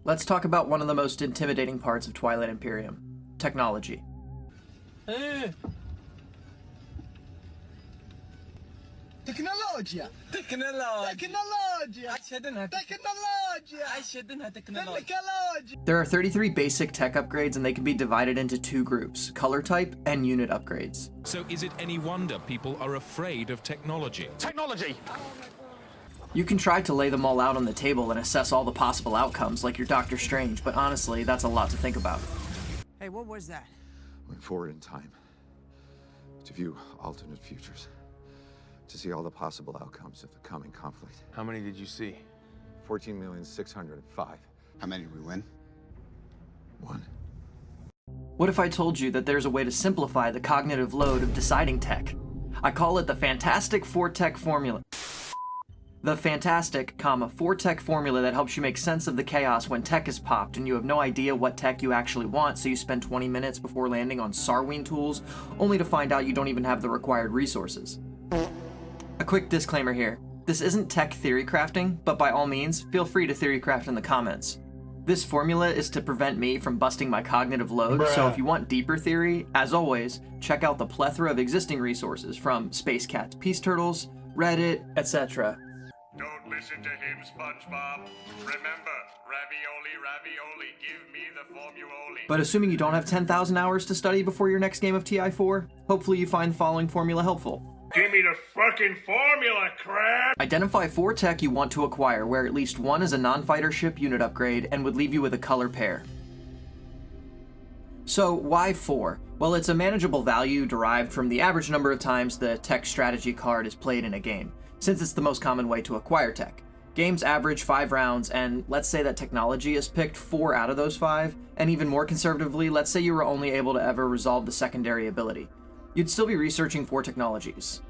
Let's talk about one of the most intimidating parts of Twilight Imperium: technology. تكنولوجيا There are 33 basic tech upgrades, and they can be divided into two groups: color type and unit upgrades. So is it any wonder people are afraid of technology? Technology! You can try to lay them all out on the table and assess all the possible outcomes like you're Doctor Strange, but honestly, that's a lot to think about. Hey, what was that? Went forward in time to view alternate futures, to see all the possible outcomes of the coming conflict. How many did you see? 14,605. How many did we win? 1. What if I told you that there's a way to simplify the cognitive load of deciding tech? I call it the Fantastic 4-Tech Formula. The fantastic, 4-tech formula that helps you make sense of the chaos when tech is popped and you have no idea what tech you actually want, so you spend 20 minutes before landing on Sarween tools, only to find out you don't even have the required resources. A quick disclaimer here. This isn't tech theory crafting, but by all means, feel free to theory craft in the comments. This formula is to prevent me from busting my cognitive load, so if you want deeper theory, as always, check out the plethora of existing resources from Space Cat's Peace Turtles, Reddit, etc. Don't listen to him, SpongeBob. Remember, ravioli, give me the formula. But assuming you don't have 10,000 hours to study before your next game of TI4, hopefully you find the following formula helpful. Give me the fucking formula, crap! Identify 4 tech you want to acquire, where at least one is a non-fighter ship unit upgrade and would leave you with a color pair. So why 4? Well, it's a manageable value derived from the average number of times the tech strategy card is played in a game, since it's the most common way to acquire tech. Games average 5 rounds, and let's say that technology is picked 4 out of those 5, and even more conservatively, let's say you were only able to ever resolve the secondary ability. You'd still be researching 4 technologies.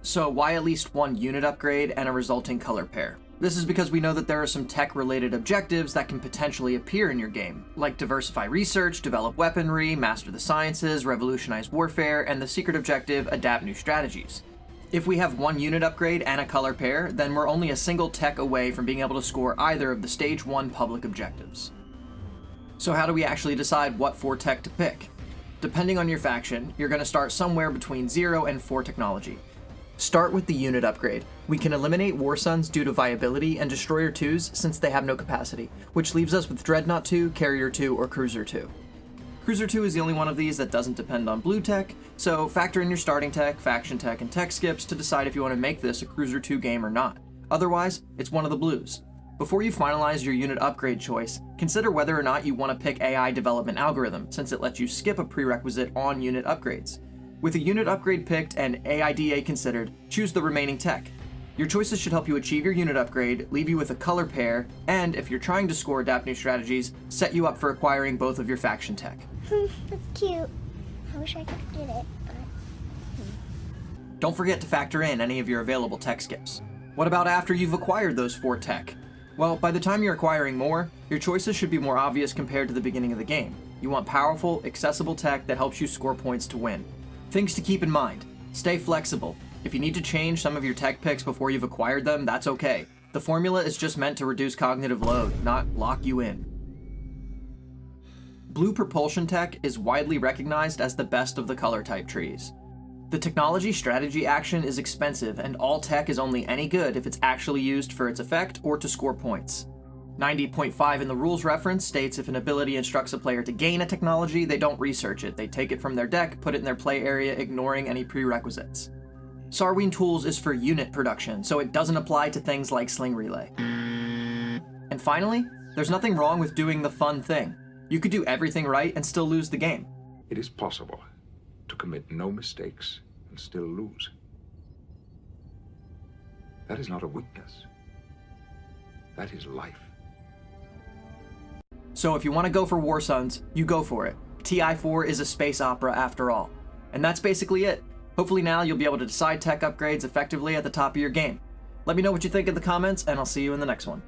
So why at least 1 unit upgrade and a resulting color pair? This is because we know that there are some tech-related objectives that can potentially appear in your game, like diversify research, develop weaponry, master the sciences, revolutionize warfare, and the secret objective, adapt new strategies. If we have 1 unit upgrade and a color pair, then we're only a single tech away from being able to score either of the Stage 1 public objectives. So how do we actually decide what 4 tech to pick? Depending on your faction, you're going to start somewhere between 0 and 4 technology. Start with the unit upgrade. We can eliminate War Suns due to viability and Destroyer 2s since they have no capacity, which leaves us with Dreadnought 2, Carrier 2, or Cruiser 2. Cruiser 2 is the only one of these that doesn't depend on blue tech, so factor in your starting tech, faction tech, and tech skips to decide if you want to make this a Cruiser 2 game or not. Otherwise, it's one of the blues. Before you finalize your unit upgrade choice, consider whether or not you want to pick AI development algorithm, since it lets you skip a prerequisite on unit upgrades. With a unit upgrade picked and AIDA considered, choose the remaining tech. Your choices should help you achieve your unit upgrade, leave you with a color pair, and if you're trying to score adapt new strategies, set you up for acquiring both of your faction tech. That's cute. I wish I could get it, but... Don't forget to factor in any of your available tech skips. What about after you've acquired those 4 tech? Well, by the time you're acquiring more, your choices should be more obvious compared to the beginning of the game. You want powerful, accessible tech that helps you score points to win. Things to keep in mind: stay flexible. If you need to change some of your tech picks before you've acquired them, that's okay. The formula is just meant to reduce cognitive load, not lock you in. Blue propulsion tech is widely recognized as the best of the color type trees. The technology strategy action is expensive, and all tech is only any good if it's actually used for its effect or to score points. 90.5 in the rules reference states if an ability instructs a player to gain a technology, they don't research it. They take it from their deck, put it in their play area, ignoring any prerequisites. Sarween Tools is for unit production, so it doesn't apply to things like Sling Relay. And finally, there's nothing wrong with doing the fun thing. You could do everything right and still lose the game. It is possible to commit no mistakes and still lose. That is not a weakness. That is life. So if you want to go for War Suns, you go for it. TI4 is a space opera after all. And that's basically it. Hopefully now you'll be able to decide tech upgrades effectively at the top of your game. Let me know what you think in the comments, and I'll see you in the next one.